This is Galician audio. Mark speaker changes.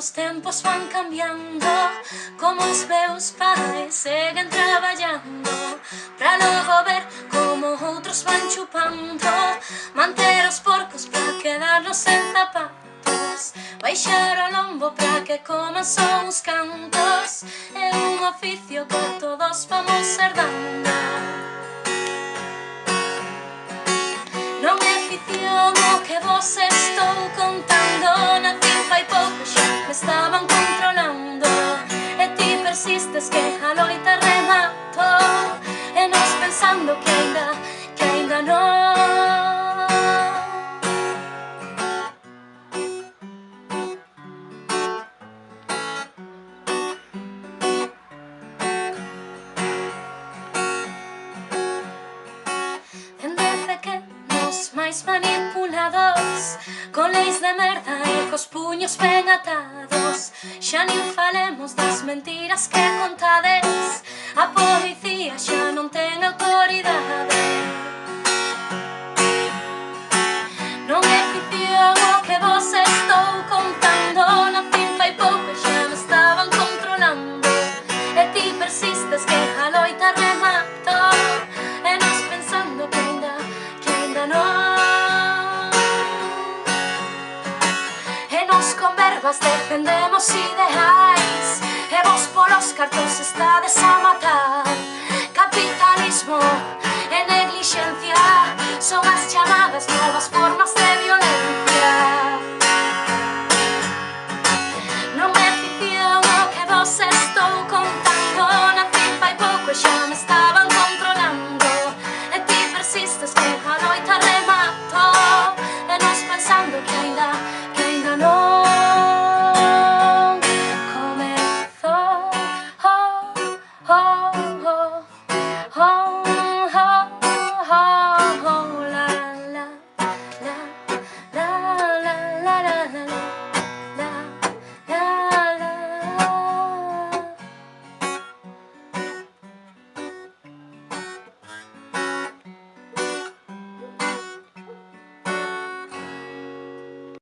Speaker 1: os tempos van cambiando, como os meus pais seguen traballando, pra logo ver como outros van chupando, manter os porcos pra quedarnos sen zapatos, baixar o lombo pra que coman só uns cantos. É un oficio que todos vamos herdando. Non é ficción o que vos estou contando, nacín fai pouco xa me estaban controlando, e ti persistes que a loita remato, e nos pensando que ainda non. Desde que nos máis manipulados, con leis de merda e cos puños ben atados, xa nin falemos das mentiras que contades, a policía xa non ten autoridade. Non é ficción o que vos estou contando, nacín fai pouco